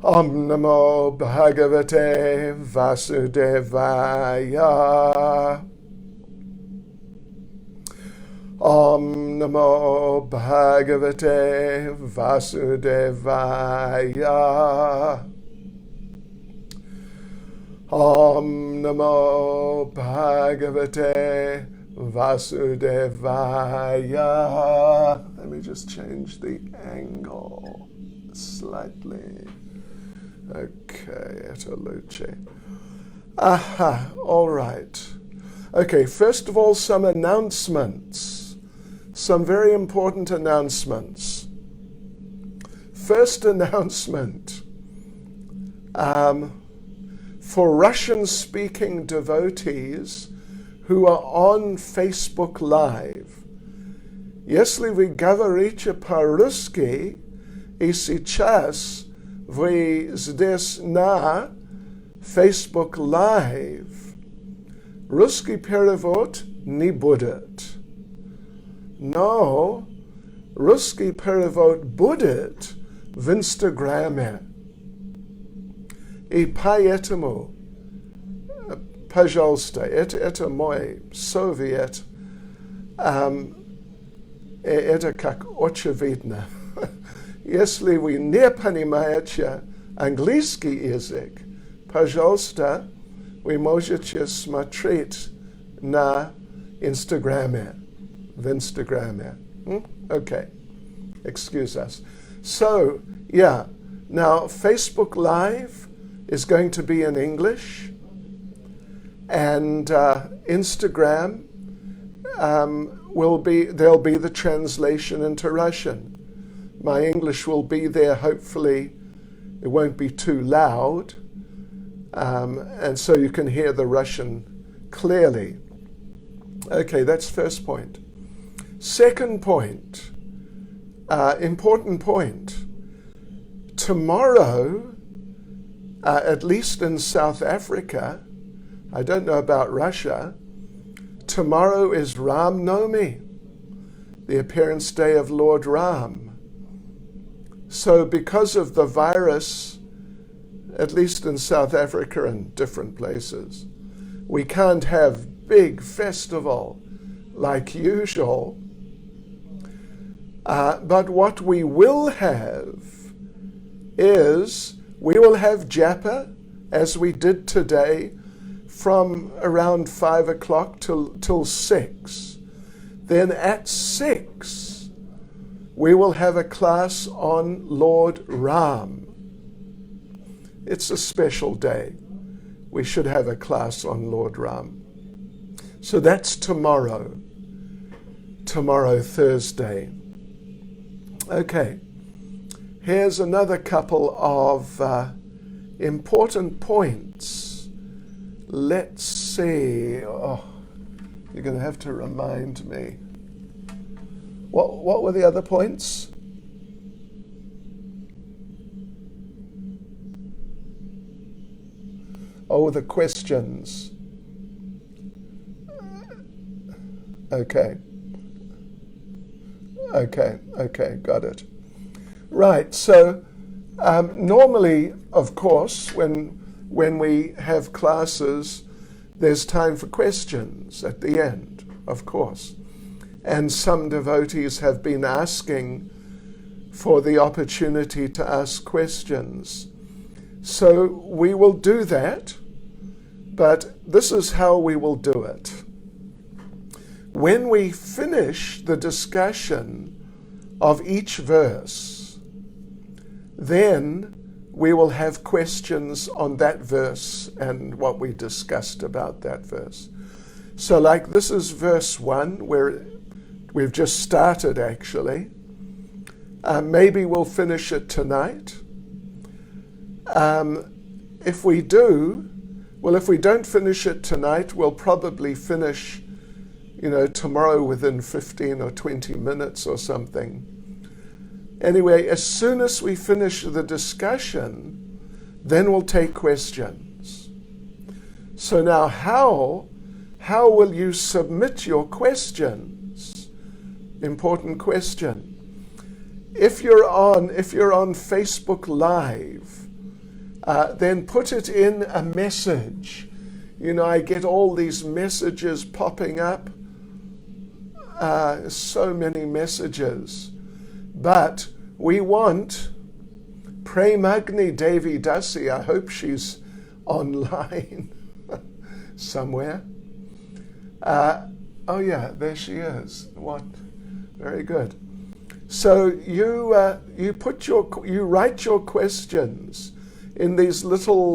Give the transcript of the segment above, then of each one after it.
Om Namo Bhagavate Vasudevaya. Om Namo Bhagavate Vasudevaya. Om Namo Bhagavate Vasudevaya. Let me just change the angle slightly. Okay, Etaluce. Aha, all right. Okay, first of all, some announcements. Some very important announcements. First announcement. For Russian-speaking devotees who are on Facebook Live, если вы говорите по-русски, и сейчас вы здесь на Facebook Live, русский перевод не будет. Но русский перевод будет в Инстаграме. И поэтому, пожалуйста, это мой совет, это как очевидно. Если вы не понимаете английский язык, пожалуйста, вы можете смотреть на Инстаграме, в Инстаграме. Okay, excuse us. So, yeah, now Facebook Live is going to be in English, and Instagram there'll be the translation into Russian. My English will be there, hopefully it won't be too loud, and so you can hear the Russian clearly. Okay, that's first point. Second point, important point. Tomorrow, at least in South Africa, I don't know about Russia, tomorrow is Ram Navami, the appearance day of Lord Ram. So because of the virus, at least in South Africa and different places, we can't have big festival like usual. But what we will have is, we will have japa, as we did today, from around 5 o'clock till 6. Then at 6, we will have a class on Lord Ram. It's a special day. We should have a class on Lord Ram. So that's tomorrow. Tomorrow, Thursday. Okay. Here's another couple of important points. Let's see. Oh, you're going to have to remind me. What were the other points? Oh, the questions. Okay, got it. Right, so normally, of course, when we have classes, there's time for questions at the end, of course. And some devotees have been asking for the opportunity to ask questions. So we will do that, but this is how we will do it. When we finish the discussion of each verse, then we will have questions on that verse and what we discussed about that verse. So like this is verse 1, where we've just started actually. Maybe we'll finish it tonight. If we don't finish it tonight, we'll probably finish, tomorrow within 15 or 20 minutes or something. Anyway, as soon as we finish the discussion, then we'll take questions. So now how will you submit your questions? Important question. If you're on Facebook Live, then put it in a message. You know, I get all these messages popping up, so many messages. But we want Premagni Devi Dasi. I hope she's online somewhere. Oh yeah, there she is. What? Very good. So you write your questions in these little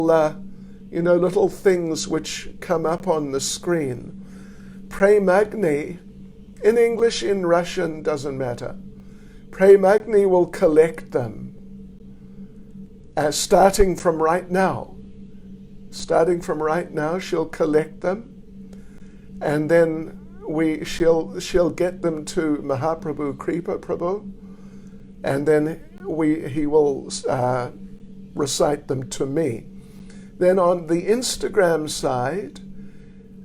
little things which come up on the screen. Premagni, in English, in Russian, doesn't matter. Premagni will collect them, starting from right now. Starting from right now, she'll collect them, and then she'll get them to Mahaprabhu Kripa Prabhu, and then he will recite them to me. Then on the Instagram side,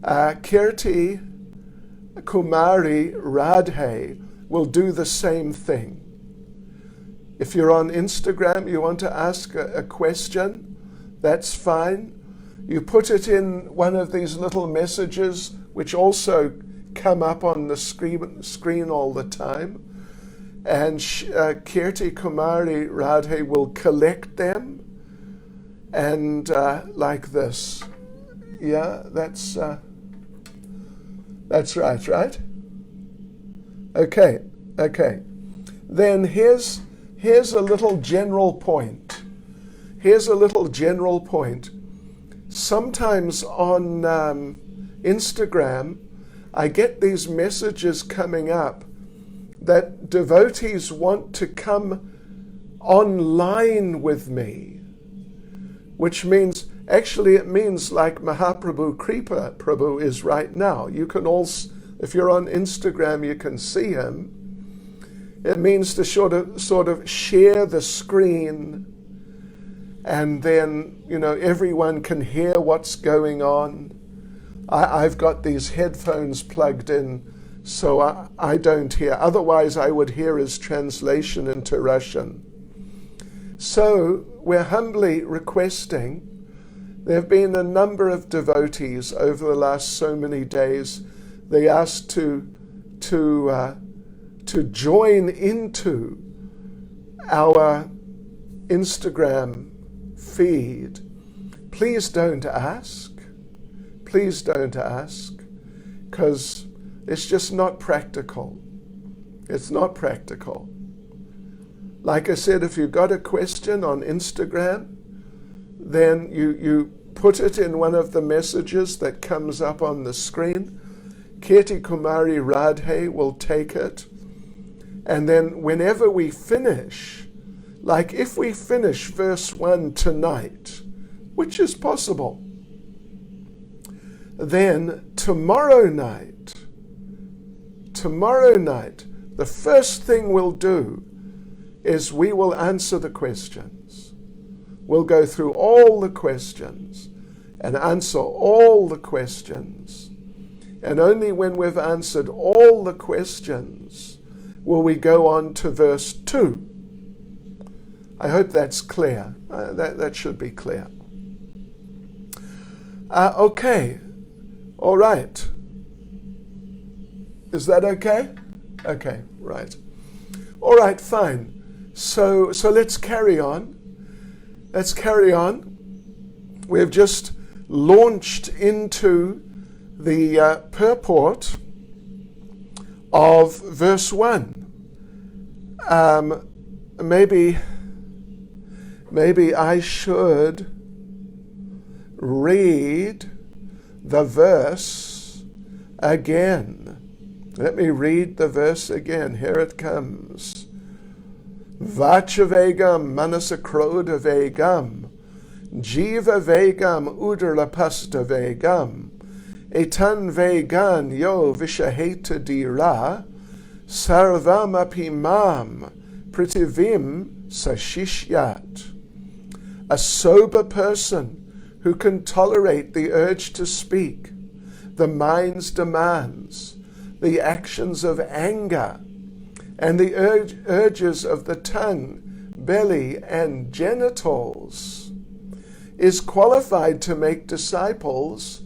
Kirti Kumari Radhe will do the same thing. If you're on Instagram, you want to ask a question, that's fine. You put it in one of these little messages, which also come up on the screen all the time. And Kirti Kumari Radhe will collect them. And like this. Yeah, that's right? Okay. Then here's a little general point. Sometimes on Instagram, I get these messages coming up that devotees want to come online with me, which means, actually it means like Mahaprabhu Kripa Prabhu is right now. You can also, if you're on Instagram, you can see him. It means to sort of share the screen, and then, everyone can hear what's going on. I've got these headphones plugged in, so I don't hear. Otherwise, I would hear his translation into Russian. So we're humbly requesting. There have been a number of devotees over the last so many days. They asked to join into our Instagram feed. Please don't ask, because it's just not practical. It's not practical. Like I said, if you've got a question on Instagram, then you put it in one of the messages that comes up on the screen. Kirti Kumari Radhe will take it. And then whenever we finish, like if we finish verse 1 tonight, which is possible, then tomorrow night, the first thing we'll do is we will answer the questions. We'll go through all the questions and answer all the questions. And only when we've answered all the questions will we go on to verse 2. I hope that's clear. That should be clear. Okay. All right. Is that okay? Okay, right. All right, fine. So let's carry on. We've just launched into the purport of verse 1. Maybe I should read the verse again. Let me read the verse again. Here it comes. Vachavegam manasakroda vegam, jiva vegam udarlapasta vegam, etan vegan yo vishaheta dira, sarvam apimam pritivim sashishyat. A sober person who can tolerate the urge to speak, the mind's demands, the actions of anger, and the urges of the tongue, belly, and genitals, is qualified to make disciples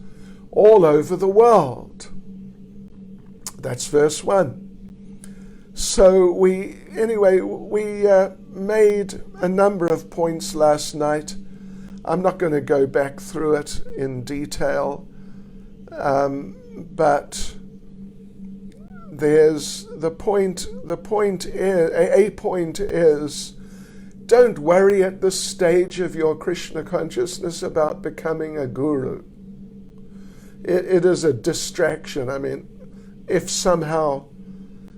all over the world. That's verse 1. So we made a number of points last night. I'm not going to go back through it in detail, but there's a point is, don't worry at this stage of your Krishna consciousness about becoming a guru. It is a distraction. I mean, if somehow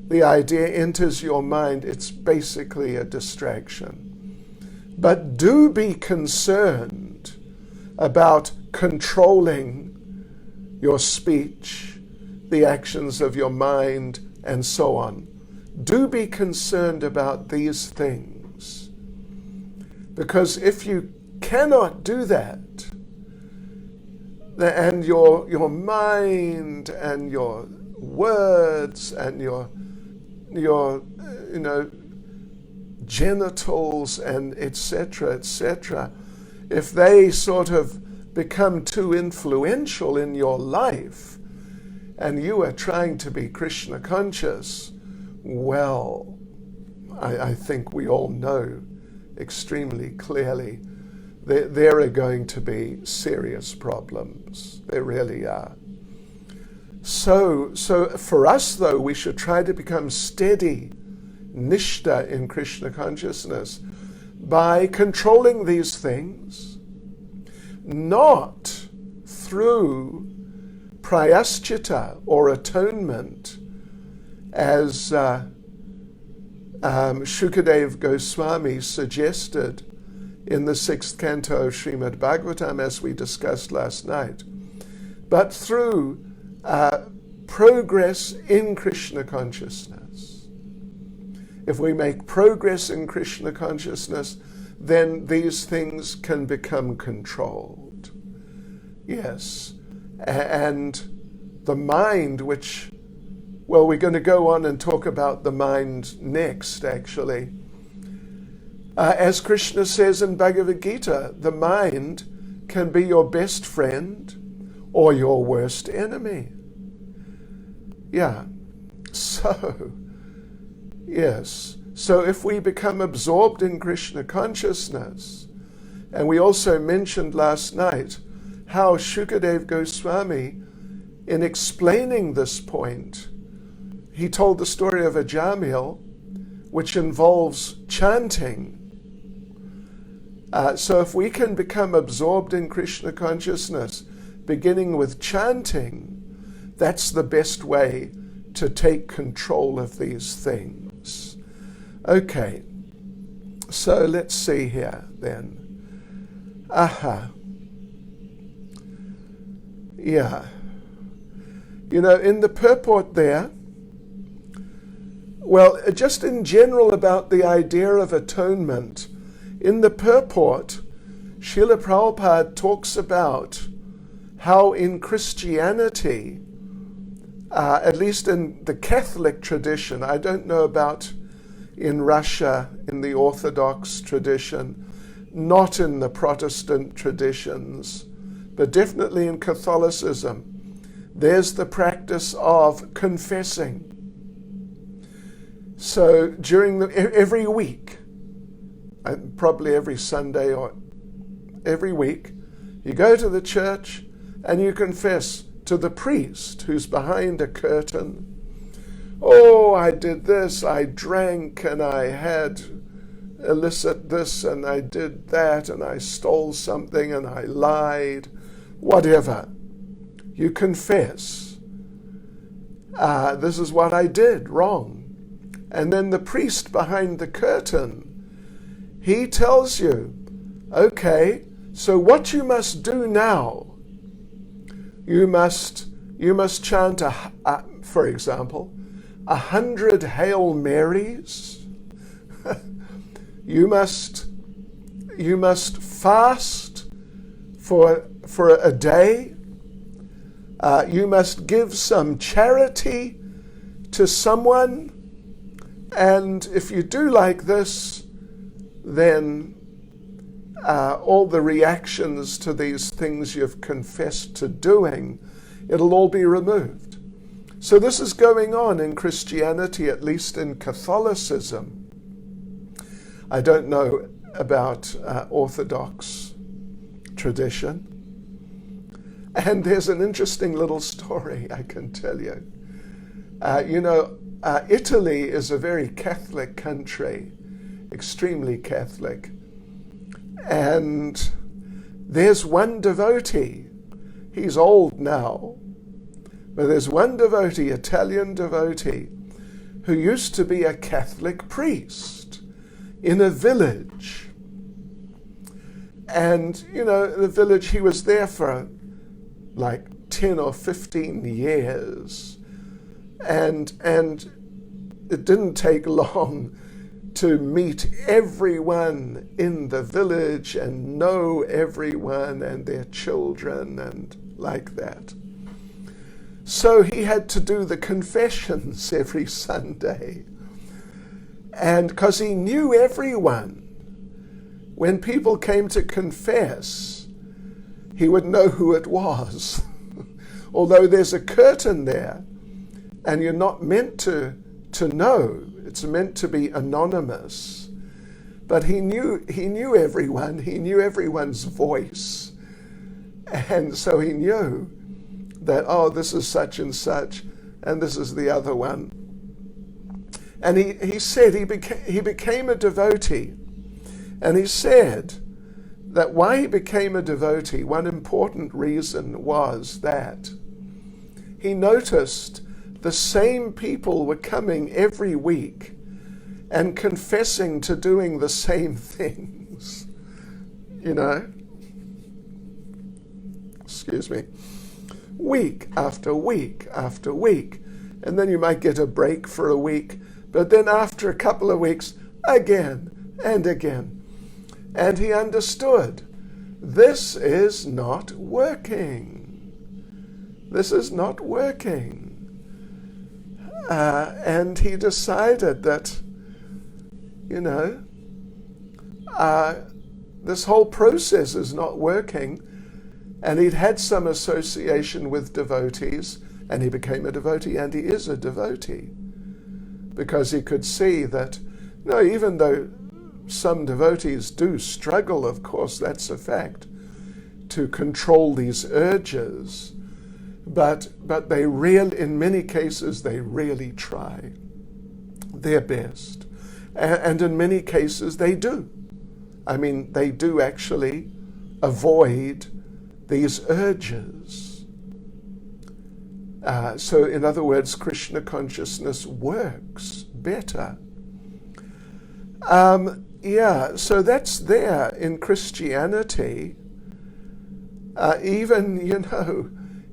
the idea enters your mind, it's basically a distraction. But do be concerned about controlling your speech, the actions of your mind, and so on. Do be concerned about these things. Because if you cannot do that, and your mind and your words and your genitals and etc., if they sort of become too influential in your life and you are trying to be Krishna conscious, well, I think we all know extremely clearly there are going to be serious problems. There really are. So for us, though, we should try to become steady, nishta in Krishna consciousness by controlling these things, not through prayaschita or atonement, as Shukadev Goswami suggested in the 6th canto of Srimad Bhagavatam, as we discussed last night, but through progress in Krishna consciousness. If we make progress in Krishna consciousness, then these things can become controlled. Yes. And the mind, which, well, we're going to go on and talk about the mind next, actually. As Krishna says in Bhagavad Gita, the mind can be your best friend or your worst enemy. Yeah. So, yes. So if we become absorbed in Krishna consciousness, and we also mentioned last night how Shukadev Goswami, in explaining this point, he told the story of a Jamil, which involves chanting. So if we can become absorbed in Krishna consciousness, beginning with chanting, that's the best way to take control of these things. Okay, so let's see here then. Yeah. In the purport there, well, just in general about the idea of atonement, in the purport, Srila Prabhupada talks about how in Christianity, at least in the Catholic tradition, I don't know about in Russia, in the Orthodox tradition, not in the Protestant traditions, but definitely in Catholicism, there's the practice of confessing. So during every week, probably every Sunday or every week, you go to the church and you confess to the priest who's behind a curtain. Oh, I did this, I drank, and I had illicit this, and I did that, and I stole something, and I lied, whatever. You confess. This is what I did wrong. And then the priest behind the curtain, he tells you, okay, so what you must do now, you must chant, for example, 100 Hail Marys. You must fast for a day. You must give some charity to someone. And if you do like this, then all the reactions to these things you've confessed to doing, it'll all be removed. So this is going on in Christianity, at least in Catholicism. I don't know about Orthodox tradition. And there's an interesting little story I can tell you. Italy is a very Catholic country, extremely Catholic. And there's one devotee. He's old now, but there's one devotee, Italian devotee, who used to be a Catholic priest in a village. And, the village, he was there for like 10 or 15 years. And it didn't take long to meet everyone in the village and know everyone and their children and like that. So he had to do the confessions every Sunday. And because he knew everyone, when people came to confess, he would know who it was. Although there's a curtain there, and you're not meant to know. It's meant to be anonymous. But he knew everyone. He knew everyone's voice. And so he knew that, this is such and such, and this is the other one. And he said he became a devotee. And he said that why he became a devotee, one important reason was that he noticed the same people were coming every week and confessing to doing the same things. Excuse me. Week after week after week. And then you might get a break for a week, but then after a couple of weeks, again and again. And he understood, this is not working. This is not working. And he decided that, this whole process is not working. And he'd had some association with devotees, and he became a devotee, and he is a devotee. Because he could see that, even though some devotees do struggle, of course, that's a fact, to control these urges, but in many cases, they really try their best. And in many cases, they do. They do actually avoid these urges. So in other words, Krishna consciousness works better. So that's there in Christianity. Even,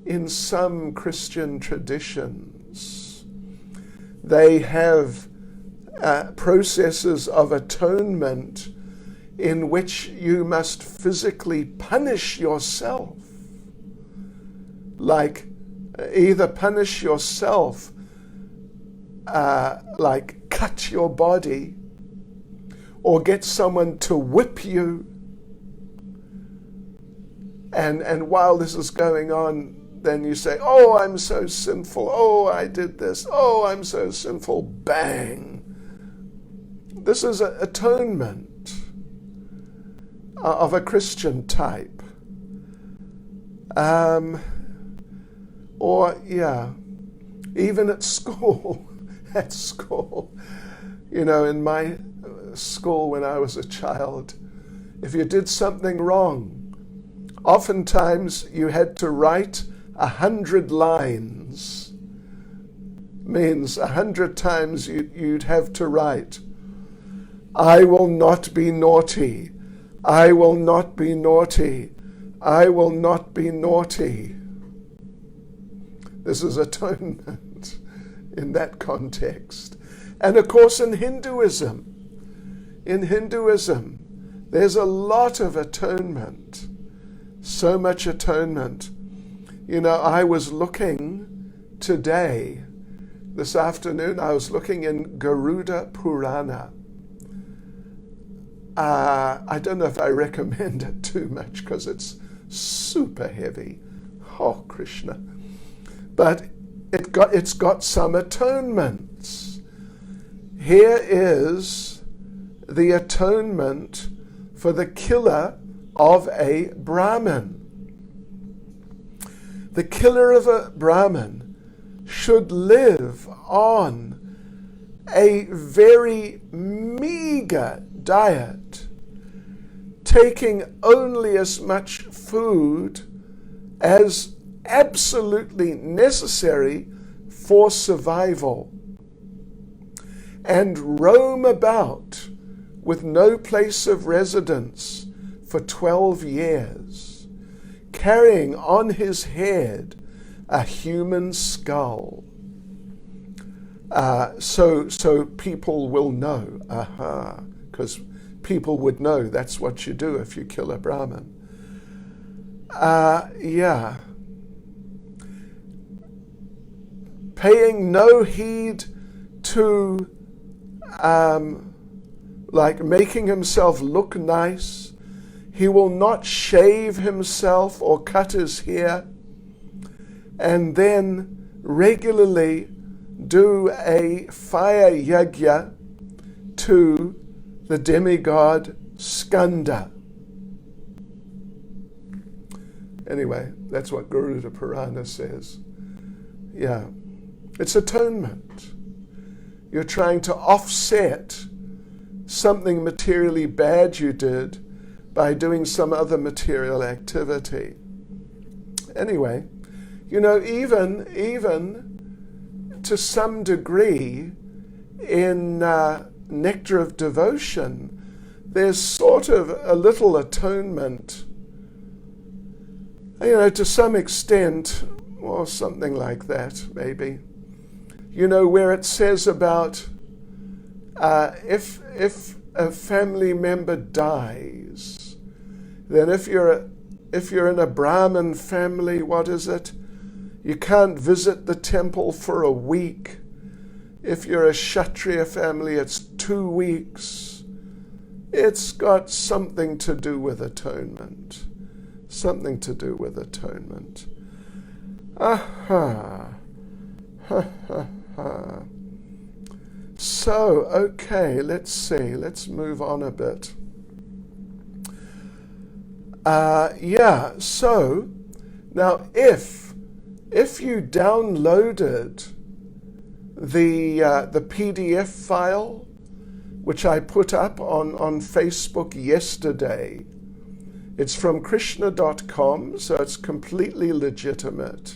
in some Christian traditions, they have processes of atonement in which you must physically punish yourself. Like either punish yourself, like cut your body, or get someone to whip you. And while this is going on, then you say, oh, I'm so sinful. Oh, I did this. Oh, I'm so sinful. Bang. This is an atonement of a Christian type. Even at school. At school. In my school when I was a child, if you did something wrong, oftentimes you had to write 100 lines. Means 100 times you'd have to write, I will not be naughty. I will not be naughty. I will not be naughty. This is atonement in that context. And of course in Hinduism, there's a lot of atonement. So much atonement. I was looking today, this afternoon, I was looking in Garuda Purana. I don't know if I recommend it too much because it's super heavy. Oh, Krishna. But it's got some atonements. Here is the atonement for the killer of a Brahmin. The killer of a Brahmin should live on a very meager diet, taking only as much food as absolutely necessary for survival, and roam about with no place of residence for 12 years, carrying on his head a human skull. So people will know, because people would know that's what you do if you kill a Brahmin. Paying no heed to like making himself look nice. He will not shave himself or cut his hair, and then regularly do a fire yajna to the demigod Skanda. Anyway, that's what Garuda Purana says. Yeah, it's atonement. You're trying to offset something materially bad you did by doing some other material activity. Anyway, even to some degree in Nectar of Devotion, there's sort of a little atonement, to some extent, or something like that, maybe. Where it says about if a family member dies, then if you're in a Brahmin family, what is it? You can't visit the temple for a week. If you're a Kshatriya family, it's 2 weeks. It's got something to do with atonement. Something to do with atonement. So, okay, let's see. Let's move on a bit. So now if you downloaded the PDF file, which I put up on Facebook yesterday, it's from Krishna.com, so it's completely legitimate.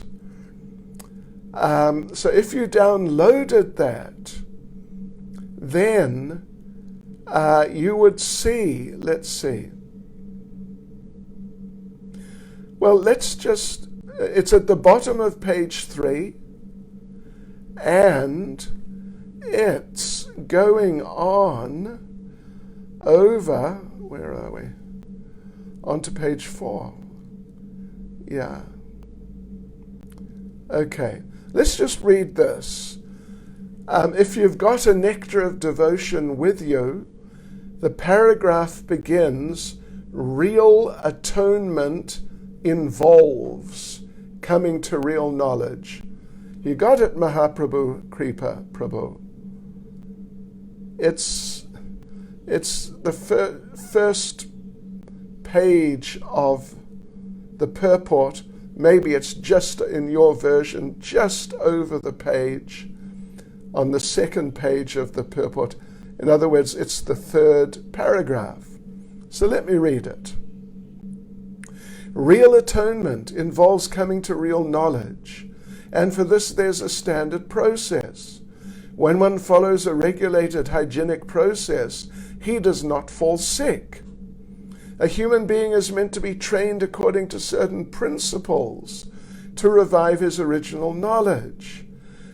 So if you downloaded that, then you would see, let's see. Well, it's at the bottom of page 3, and it's going on over, where are we? Onto page 4. Yeah. Okay, let's just read this. If you've got a Nectar of Devotion with you, the paragraph begins, real atonement involves coming to real knowledge. You got it, Mahaprabhu, Kripa Prabhu. It's the first page of the purport. Maybe it's just in your version, just over the page, on the second page of the purport. In other words, it's the third paragraph. So let me read it. Real atonement involves coming to real knowledge, and for this there's a standard process. When one follows a regulated hygienic process, he does not fall sick. A human being is meant to be trained according to certain principles to revive his original knowledge.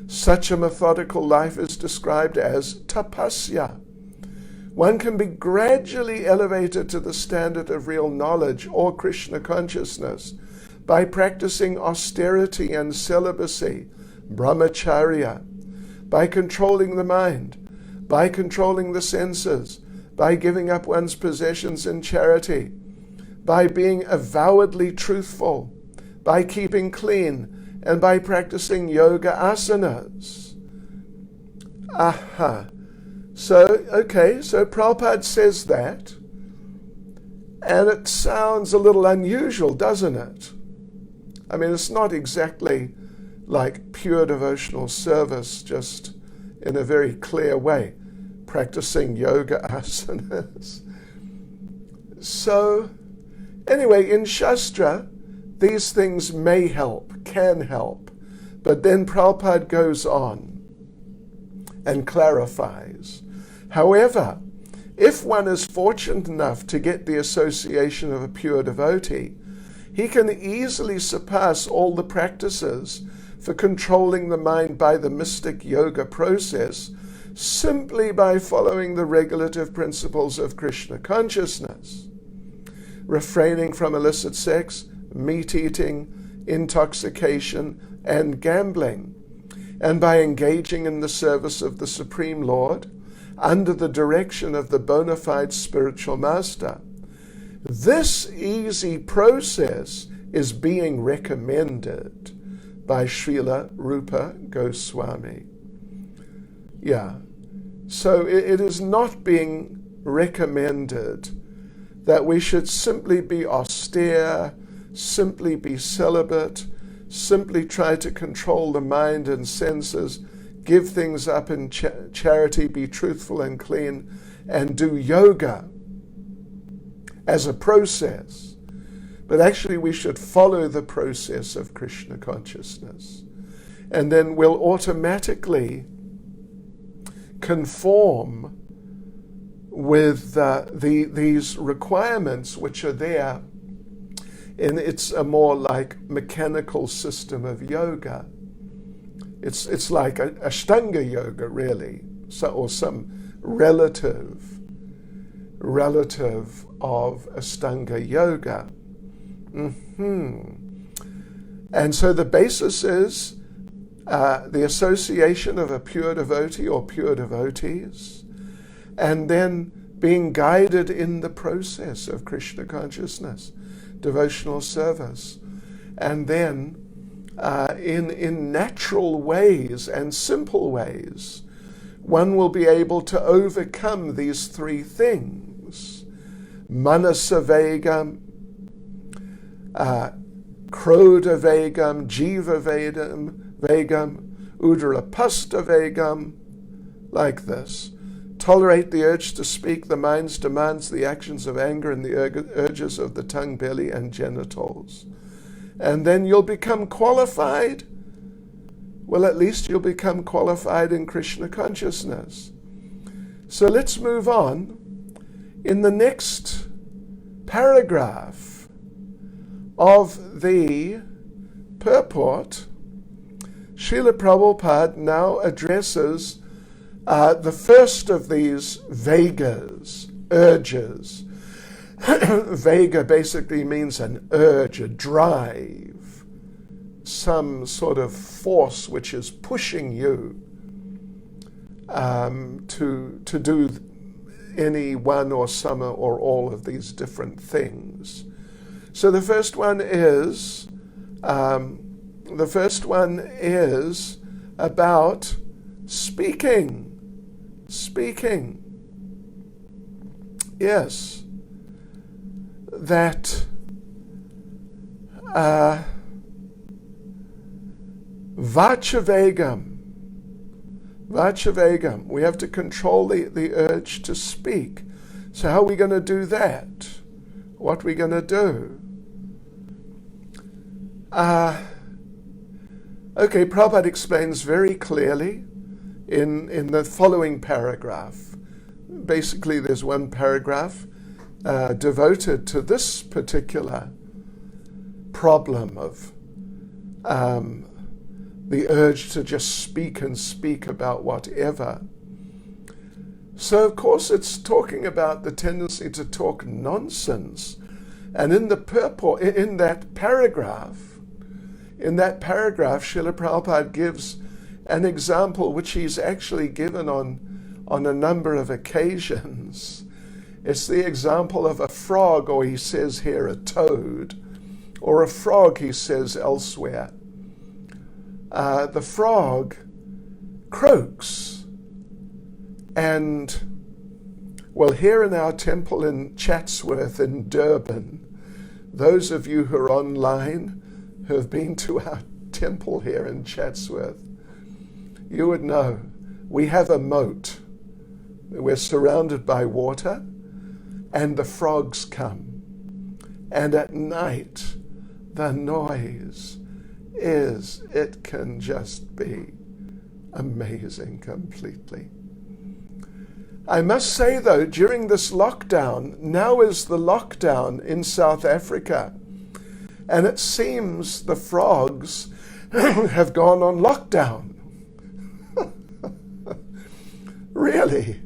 Such a methodical life is described as tapasya. One can be gradually elevated to the standard of real knowledge or Krishna consciousness by practicing austerity and celibacy, brahmacharya, by controlling the mind, by controlling the senses, by giving up one's possessions in charity, by being avowedly truthful, by keeping clean, and by practicing yoga asanas. Aha. So Prabhupada says that, and it sounds a little unusual, doesn't it? I mean, it's not exactly like pure devotional service, just in a very clear way, practicing yoga asanas. So, anyway, in Shastra, these things may help, can help, but then Prabhupada goes on and clarifies. However, if one is fortunate enough to get the association of a pure devotee, he can easily surpass all the practices for controlling the mind by the mystic yoga process simply by following the regulative principles of Krishna consciousness, refraining from illicit sex, meat eating, intoxication, and gambling, and by engaging in the service of the Supreme Lord under the direction of the bona fide spiritual master. This easy process is being recommended by Srila Rupa Goswami. Yeah, so it is not being recommended that we should simply be austere, simply be celibate, simply try to control the mind and senses, give things up in charity, be truthful and clean, and do yoga as a process. But actually we should follow the process of Krishna consciousness. And then we'll automatically conform with these requirements which are there. And it's a more like mechanical system of yoga. It's like Ashtanga yoga, really, or some relative of Ashtanga yoga. And so the basis is the association of a pure devotee or pure devotees, and then being guided in the process of Krishna consciousness, devotional service, and then in natural ways and simple ways, one will be able to overcome these three things: manasa vegam, krodha vegam, jiva vegam, udarapasta vegam, like this. Tolerate the urge to speak, the mind's demands, the actions of anger, and the urges of the tongue, belly, and genitals. And then you'll become qualified. Well, at least you'll become qualified in Krishna consciousness. So let's move on. In the next paragraph of the purport, Srila Prabhupada now addresses the first of these vegas, urges. Vega basically means an urge, a drive, some sort of force which is pushing you to do any one or some or all of these different things. So the first one is about speaking. Yes. That vachavegam. We have to control the urge to speak. So how are we going to do that? What are we going to do? Okay, Prabhupada explains very clearly in the following paragraph. Basically, there's one paragraph devoted to this particular problem of the urge to just speak and speak about whatever. So, of course, it's talking about the tendency to talk nonsense. And in that paragraph, Srila Prabhupada gives an example which he's actually given on a number of occasions. It's the example of a frog, or he says here a toad, or a frog, he says elsewhere. The frog croaks. And, well, here in our temple in Chatsworth in Durban, those of you who are online who have been to our temple here in Chatsworth, you would know we have a moat. We're surrounded by water, and the frogs come. And at night, the noise it can just be amazing completely. I must say, though, during this lockdown, now is the lockdown in South Africa, and it seems the frogs have gone on lockdown. Really,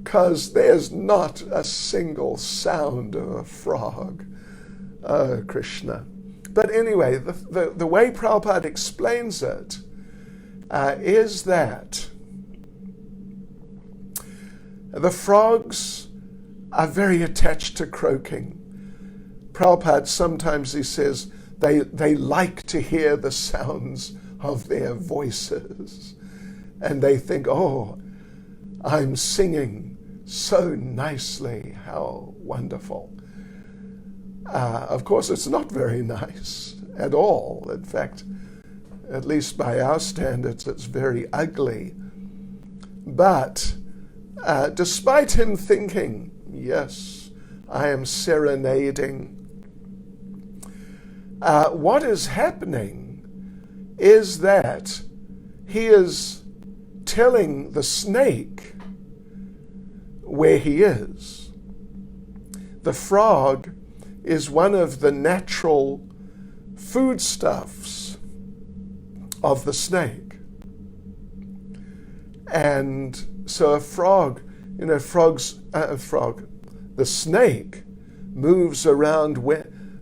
because there's not a single sound of a frog. Oh, Krishna. But anyway, the way Prabhupada explains it is that the frogs are very attached to croaking. Prabhupada, sometimes he says, they like to hear the sounds of their voices. And they think, oh, I'm singing so nicely, how wonderful. Of course, it's not very nice at all. In fact, at least by our standards, it's very ugly. But despite him thinking, yes, I am serenading, what is happening is that he is telling the snake where he is. The frog is one of the natural foodstuffs of the snake. And so a frog, the snake moves around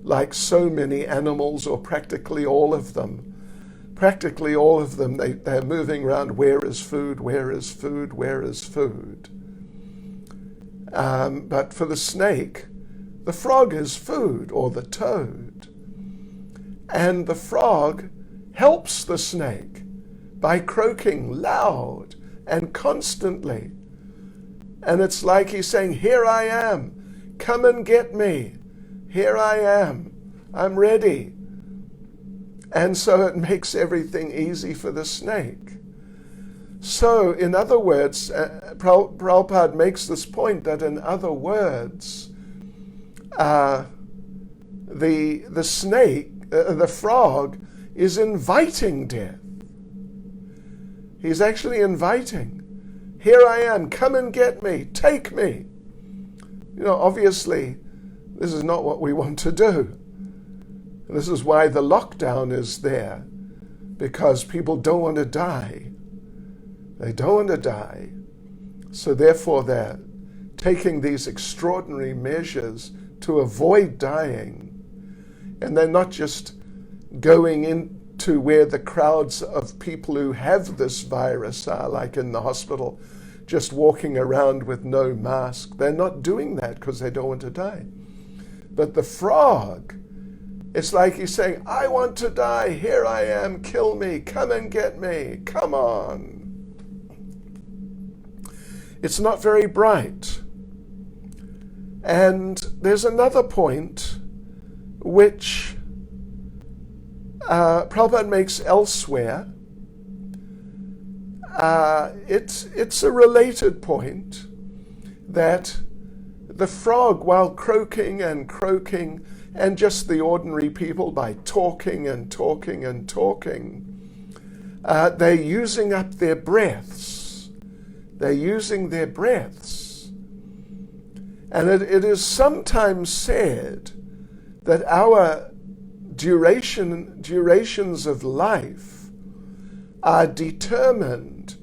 like so many animals, or practically all of them. Practically all of them, they're moving around, where is food, where is food, where is food? But for the snake, the frog is food, or the toad. And the frog helps the snake by croaking loud and constantly. And it's like he's saying, here I am, come and get me. Here I am, I'm ready. And so it makes everything easy for the snake. So, in other words, Prabhupada makes this point that, in other words, the snake, the frog, is inviting death. He's actually inviting. Here I am, come and get me, take me. Obviously, this is not what we want to do. This is why the lockdown is there, because people don't want to die. They don't want to die. So therefore they're taking these extraordinary measures to avoid dying. And they're not just going into where the crowds of people who have this virus are, like in the hospital, just walking around with no mask. They're not doing that because they don't want to die. But the frog, it's like he's saying, I want to die, here I am, kill me, come and get me, come on. It's not very bright. And there's another point which Prabhupada makes elsewhere. It's a related point that the frog, while croaking, and just the ordinary people, by talking and talking and talking, they're using up their breaths. They're using their breaths. And it is sometimes said that our durations of life are determined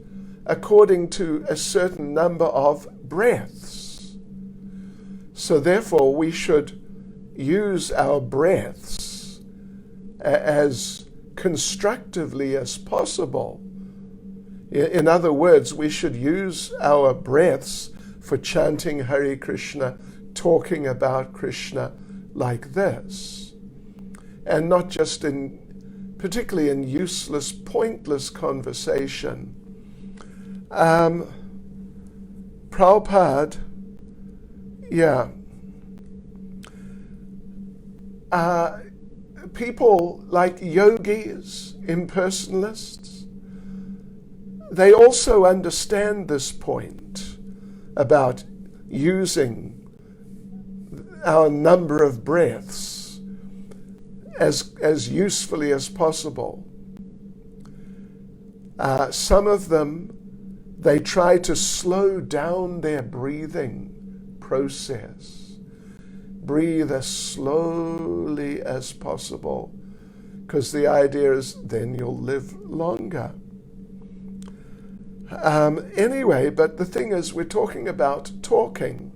according to a certain number of breaths. So therefore we should use our breaths as constructively as possible. In other words, we should use our breaths for chanting Hare Krishna, talking about Krishna like this. And not just particularly in useless, pointless conversation. Prabhupada, people like yogis, impersonalists, they also understand this point about using our number of breaths as usefully as possible. Some of them, they try to slow down their breathing process. Breathe as slowly as possible, because the idea is then you'll live longer. Anyway, but the thing is, we're talking about talking.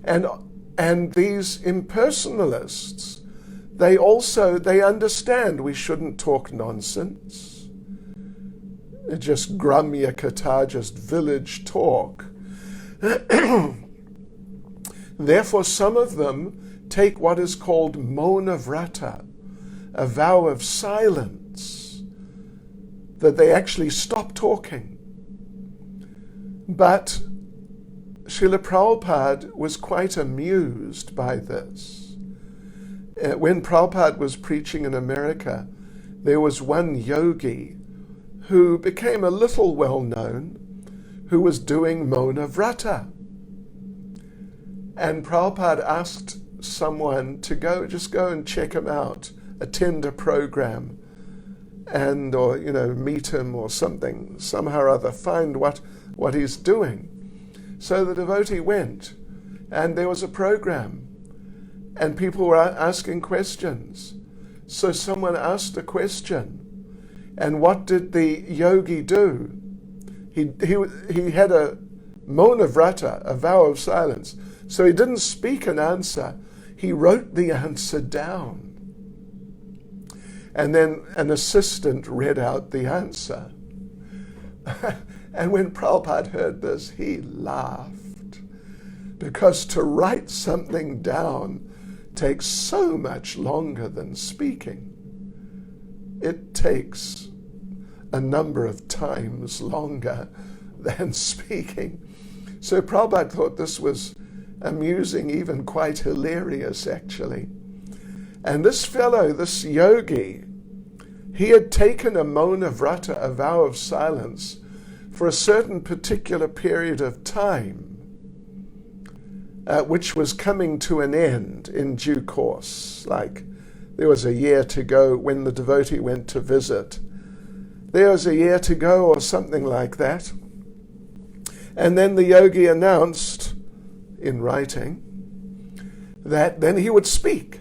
And these impersonalists, they understand we shouldn't talk nonsense. Just gramya katha, just village talk. Therefore, some of them take what is called Mauna Vrata, a vow of silence, that they actually stop talking. But Srila Prabhupada was quite amused by this. When Prabhupada was preaching in America, there was one yogi who became a little well-known, who was doing Mauna Vrata. And Prabhupada asked someone to go and check him out, attend a program, or meet him or something, somehow or other, find what he's doing. So the devotee went, and there was a program, and people were asking questions. So someone asked a question, and what did the yogi do? He had a Mauna Vrata, a vow of silence. So he didn't speak an answer. He wrote the answer down. And then an assistant read out the answer. And when Prabhupada heard this, he laughed. Because to write something down takes so much longer than speaking. It takes a number of times longer than speaking. So Prabhupada thought this was amusing, even quite hilarious, actually. And this fellow, this yogi, he had taken a Mauna Vrata, a vow of silence, for a certain particular period of time, which was coming to an end in due course. Like there was a year to go when the devotee went to visit. There was a year to go or something like that. And then the yogi announced in writing that then he would speak.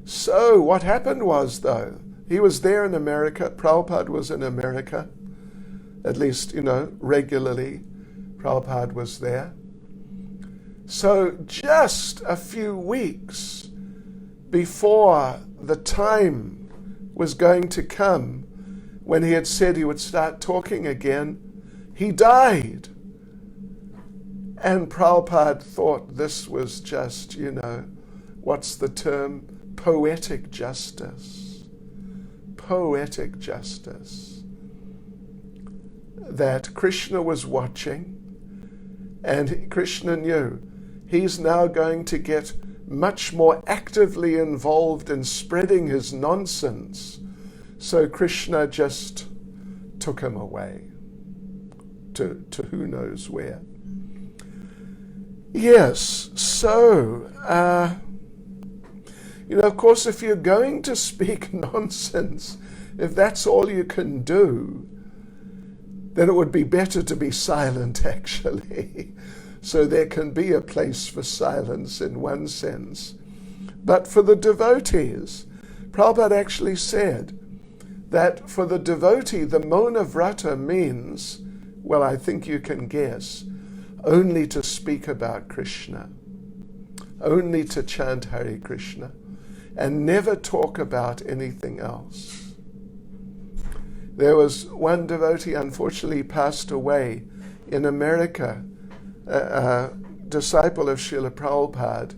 So what happened was, though, he was there in America, Prabhupada was in America, at least, regularly, Prabhupada was there. So just a few weeks before the time was going to come when he had said he would start talking again, he died. And Prabhupada thought this was just, what's the term? Poetic justice. Poetic justice. That Krishna was watching, and Krishna knew he's now going to get much more actively involved in spreading his nonsense. So Krishna just took him away to who knows where. Yes, so, of course, if you're going to speak nonsense, if that's all you can do, then it would be better to be silent, actually. So there can be a place for silence in one sense. But for the devotees, Prabhupada actually said that for the devotee, the Mauna Vrata means, well, I think you can guess, only to speak about Krishna, only to chant Hare Krishna, and never talk about anything else. There was one devotee, unfortunately passed away in America, a disciple of Srila Prabhupada,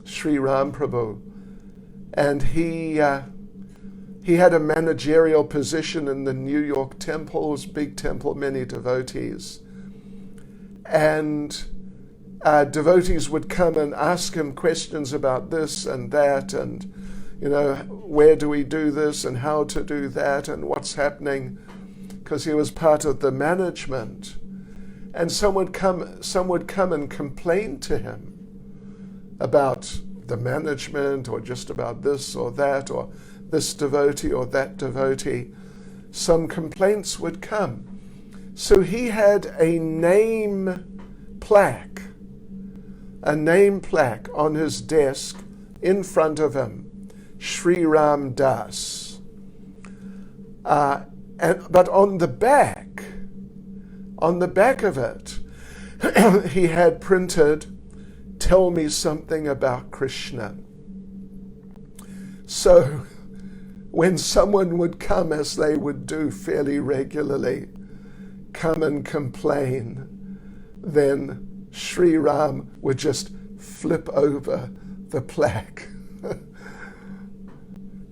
Sri Ram Prabhu, and he had a managerial position in the New York temples, big temple, many devotees. And devotees would come and ask him questions about this and that, and where do we do this and how to do that and what's happening, because he was part of the management. And some would come and complain to him about the management, or just about this or that, or this devotee or that devotee. Some complaints would come. So he had a name plaque on his desk in front of him, Sri Ram Das. But on the back of it, he had printed, "Tell me something about Krishna." So when someone would come, as they would do fairly regularly, come and complain, then Sri Ram would just flip over the plaque.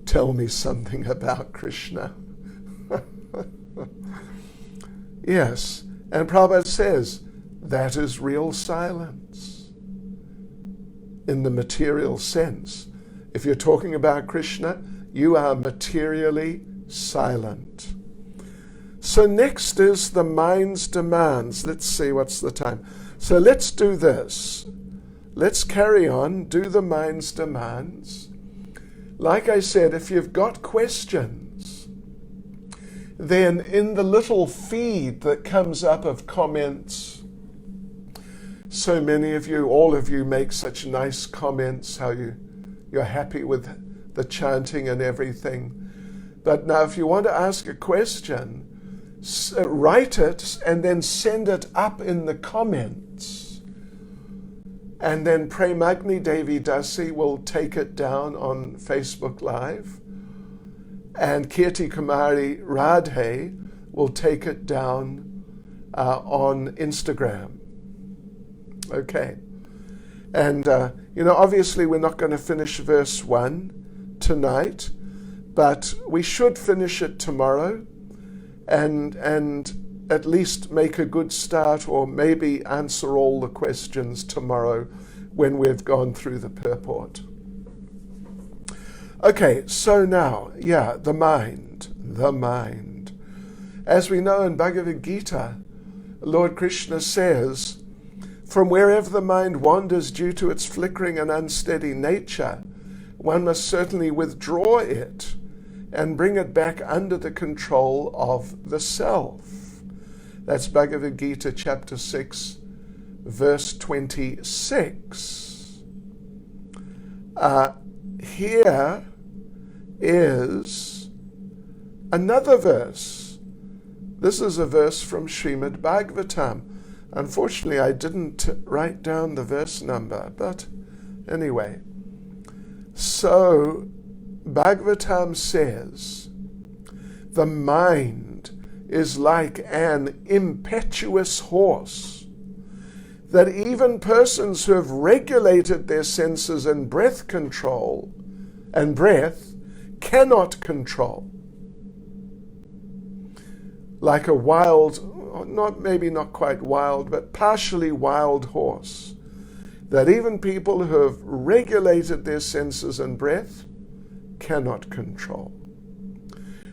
"Tell me something about Krishna." Yes, and Prabhupada says that is real silence in the material sense. If you're talking about Krishna, you are materially silent. So next is the mind's demands. Let's see, what's the time? So let's do this. Let's carry on, do the mind's demands. Like I said, if you've got questions, then in the little feed that comes up of comments, so many of you, all of you make such nice comments, how you're happy with the chanting and everything. But now if you want to ask a question, write it and then send it up in the comments. And then Premagni Devi Dasi will take it down on Facebook Live. And Kirti Kumari Radhe will take it down on Instagram. Okay. And, obviously we're not going to finish verse 1 tonight, but we should finish it tomorrow and at least make a good start, or maybe answer all the questions tomorrow when we've gone through the purport. Okay, so now, the mind. As we know in Bhagavad Gita, Lord Krishna says, from wherever the mind wanders due to its flickering and unsteady nature, one must certainly withdraw it and bring it back under the control of the self. That's Bhagavad Gita chapter 6, verse 26. Here is another verse. This is a verse from Srimad Bhagavatam. Unfortunately, I didn't write down the verse number, but anyway. So, Bhagavatam says, the mind is like an impetuous horse, that even persons who have regulated their senses and breath control and breath cannot control. Like a wild, maybe not quite wild, but partially wild horse, that even people who have regulated their senses and breath cannot control.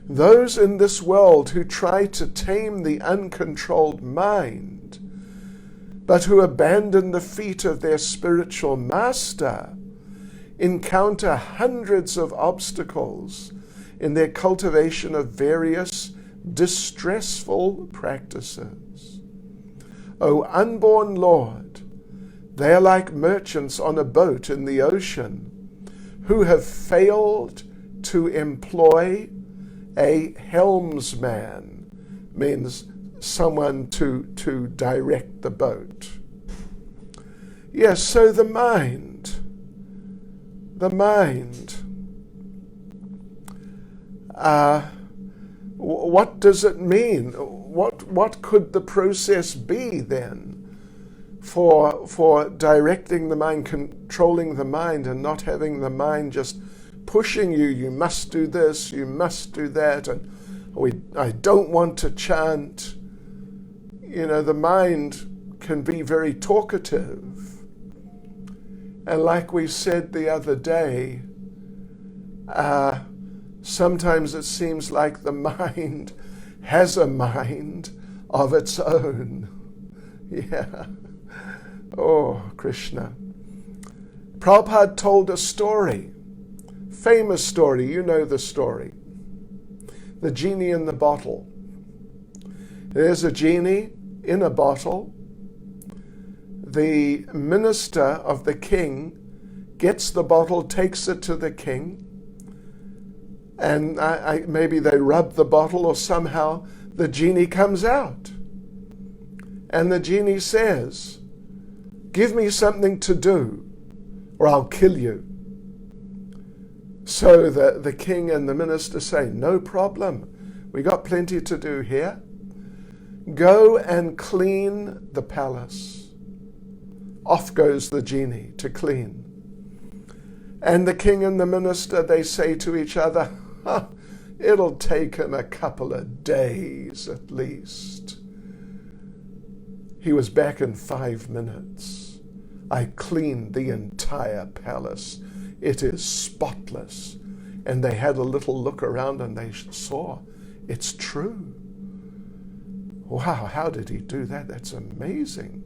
Those in this world who try to tame the uncontrolled mind, but who abandon the feet of their spiritual master, encounter hundreds of obstacles in their cultivation of various distressful practices. O unborn Lord, they are like merchants on a boat in the ocean who have failed to employ a helmsman, means someone to direct the boat. Yes, so the mind. What does it mean? What could the process be then for directing the mind, controlling the mind, and not having the mind just pushing you? You must do this, you must do that, and I don't want to chant. You know, the mind can be very talkative. And like we said the other day, sometimes it seems like the mind has a mind of its own. Yeah. Oh, Krishna. Prabhupada told a story, famous story, you know the story. The genie in the bottle. There's a genie in a bottle. The minister of the king gets the bottle, takes it to the king, and maybe they rub the bottle, or somehow the genie comes out. And the genie says, "Give me something to do, or I'll kill you." So the king and the minister say, "No problem. We got plenty to do here. Go and clean the palace." Off goes the genie to clean. And the king and the minister, they say to each other, "It'll take him a couple of days at least." He was back in 5 minutes. "I cleaned the entire palace. It is spotless." And they had a little look around and they saw, it's true. Wow, how did he do that? That's amazing.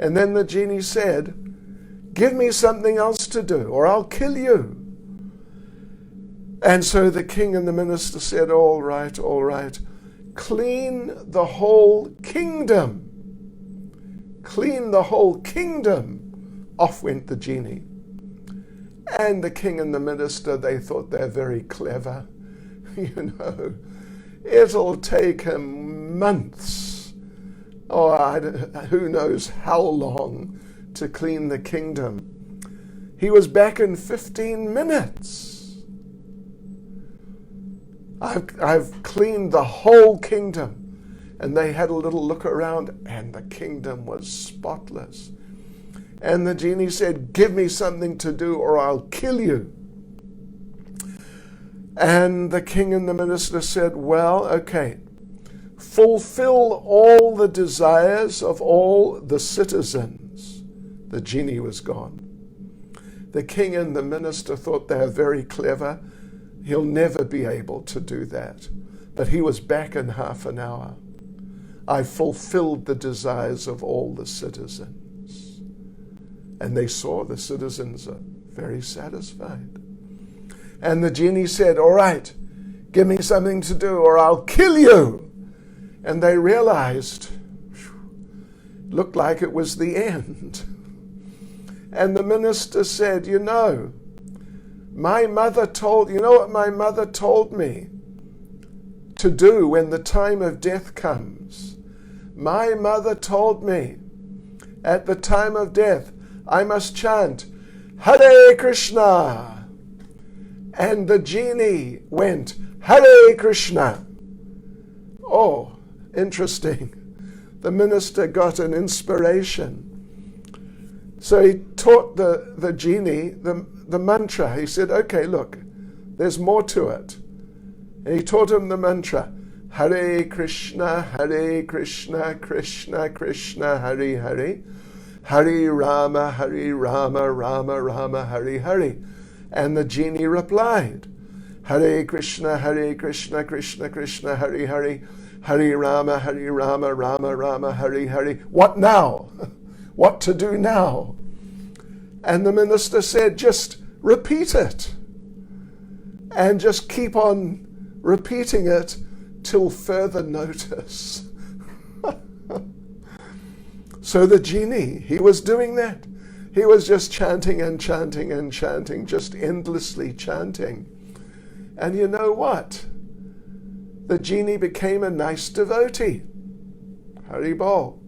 And then the genie said, "Give me something else to do, or I'll kill you." And so the king and the minister said, all right, clean the whole kingdom. Clean the whole kingdom. Off went the genie. And the king and the minister, they thought they're very clever. You know, it'll take him months, or who knows how long, to clean the kingdom. He was back in 15 minutes. I've cleaned the whole kingdom. And they had a little look around, and the kingdom was spotless. And the genie said, "Give me something to do, or I'll kill you." And the king and the minister said, "Well, okay, fulfill all the desires of all the citizens." The genie was gone. The king and the minister thought they were very clever. He'll never be able to do that. But he was back in half an hour. "I fulfilled the desires of all the citizens." And they saw the citizens are very satisfied. And the genie said, "All right, give me something to do, or I'll kill you." And they realized, looked like it was the end. And the minister said, you know what my mother told me to do when the time of death comes? My mother told me at the time of death, I must chant, Hare Krishna. And the genie went, Hare Krishna. Oh, interesting. The minister got an inspiration. So he taught the genie the mantra. He said, okay, look, there's more to it. And he taught him the mantra, Hare Krishna, Krishna Krishna, Hare Hare, Hare Rama, Rama Rama, Hare Hare. And the genie replied, Hare Krishna, Krishna Krishna, Hare Hare, Hare Rama, Rama Rama, Hare Hare. What now? What to do now? And the minister said, just repeat it. And just keep on repeating it till further notice. So the genie, he was doing that. He was just chanting and chanting and chanting, just endlessly chanting. And you know what? The genie became a nice devotee. Hari Bol.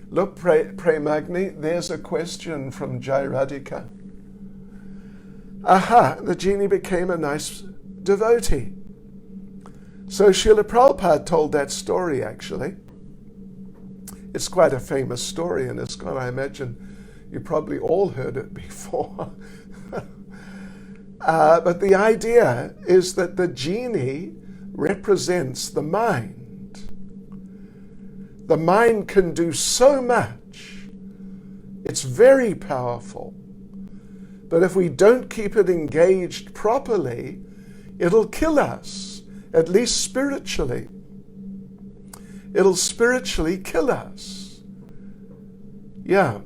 Look, Premagni, there's a question from Jai Radhika. Aha, the genie became a nice devotee. So Srila Prabhupada told that story, actually. It's quite a famous story in ISKCON. I imagine you probably all heard it before. But the idea is that the genie represents the mind. The mind can do so much. It's very powerful. But if we don't keep it engaged properly, it'll kill us, at least spiritually. It'll spiritually kill us. Yeah.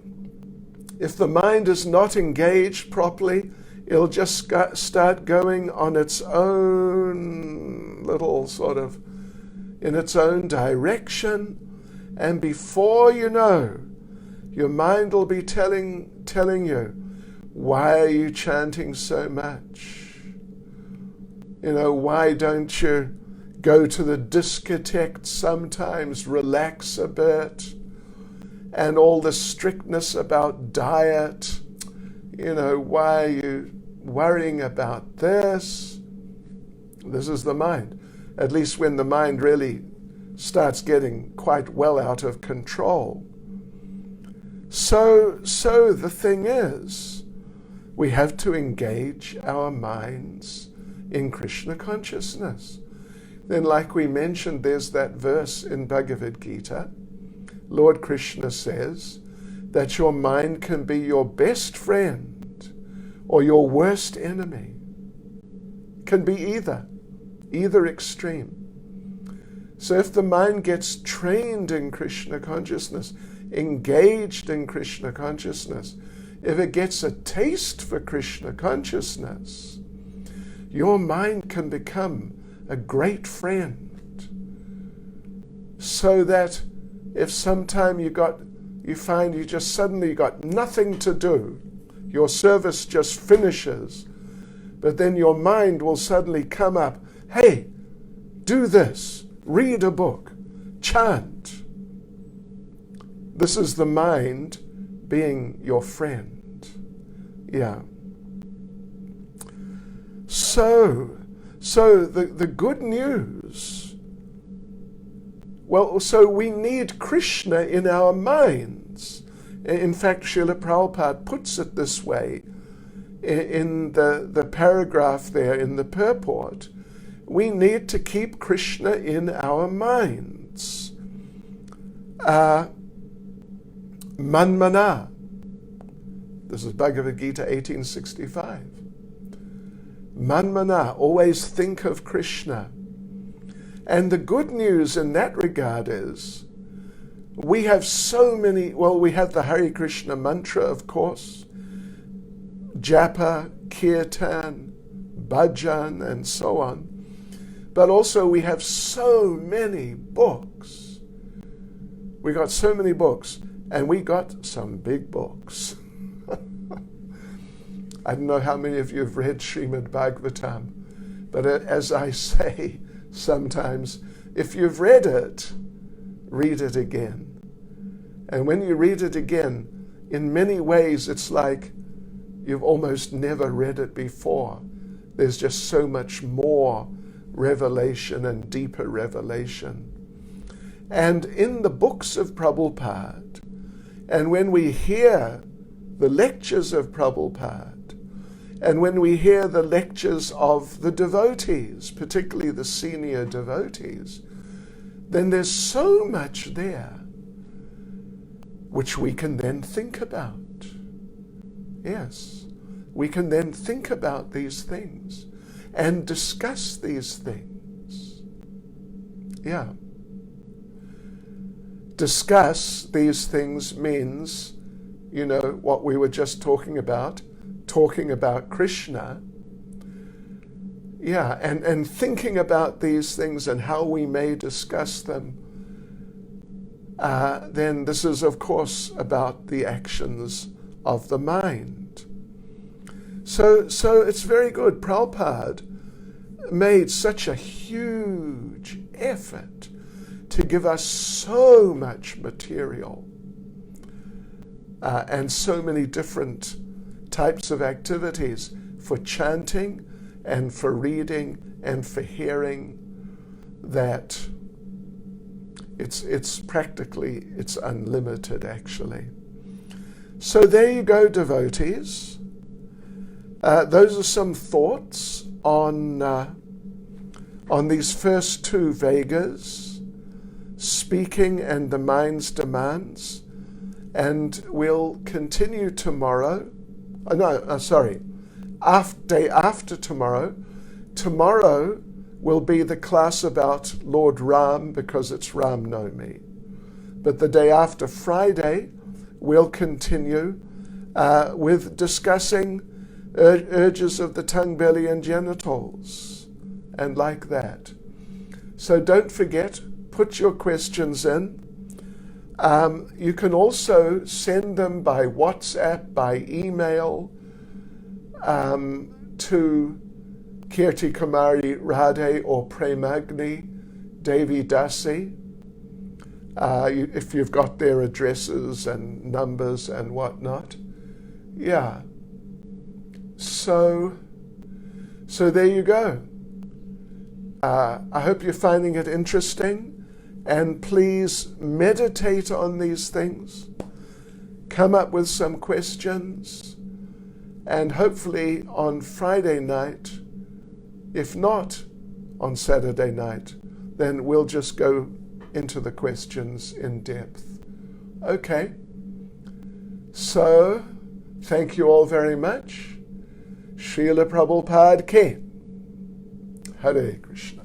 If the mind is not engaged properly, it'll just start going on its own little sort of, in its own direction. And before you know, your mind will be telling you, why are you chanting so much? Why don't you go to the discotheque sometimes, relax a bit, and all the strictness about diet, why are you worrying about this? This is the mind. At least when the mind really starts getting quite well out of control. So the thing is, we have to engage our minds in Krishna consciousness. Then, like we mentioned, there's that verse in Bhagavad Gita. Lord Krishna says that your mind can be your best friend or your worst enemy. Can be either extreme. So if the mind gets trained in Krishna consciousness, engaged in Krishna consciousness, if it gets a taste for Krishna consciousness, your mind can become a great friend. So that if sometime you find you just suddenly got nothing to do, your service just finishes, but then your mind will suddenly come up, hey, do this, read a book, chant. This is the mind being your friend. Yeah. So the good news, so we need Krishna in our minds. In fact, Srila Prabhupada puts it this way in the paragraph there in the purport. We need to keep Krishna in our minds. Manmana. This is Bhagavad Gita 1865. Manmana, always think of Krishna. And the good news in that regard is, we have so many, we have the Hare Krishna mantra, of course, japa, kirtan, bhajan, and so on. But also we have so many books. We got so many books, and we got some big books. I don't know how many of you have read Srimad Bhagavatam, but as I say sometimes, if you've read it, read it again. And when you read it again, in many ways it's like you've almost never read it before. There's just so much more revelation and deeper revelation. And in the books of Prabhupada, and when we hear the lectures of Prabhupada, and when we hear the lectures of the devotees, particularly the senior devotees, then there's so much there which we can then think about. Yes, we can then think about these things and discuss these things. Yeah. Discuss these things means, what we were just talking about Krishna. Yeah, and thinking about these things and how we may discuss them, then this is, of course, about the actions of the mind. So it's very good. Prabhupada made such a huge effort to give us so much material and so many different types of activities for chanting and for reading and for hearing. that it's practically, it's unlimited actually. So there you go, devotees. Those are some thoughts on these first two Vegas, speaking and the mind's demands. And we'll continue tomorrow. Day after tomorrow. Tomorrow will be the class about Lord Ram, because it's Ram Navami. But the day after, Friday, we'll continue with discussing urges of the tongue, belly, and genitals, and like that. So don't forget, put your questions in. You can also send them by WhatsApp, by email, to Kirti Kumari Radhe or Premagni Devi Dasi, if you've got their addresses and numbers and whatnot. Yeah. So there you go. I hope you're finding it interesting. And please meditate on these things, come up with some questions, and hopefully on Friday night, if not on Saturday night, then we'll just go into the questions in depth. Okay, so thank you all very much. Srila Prabhupada Ki. Hare Krishna.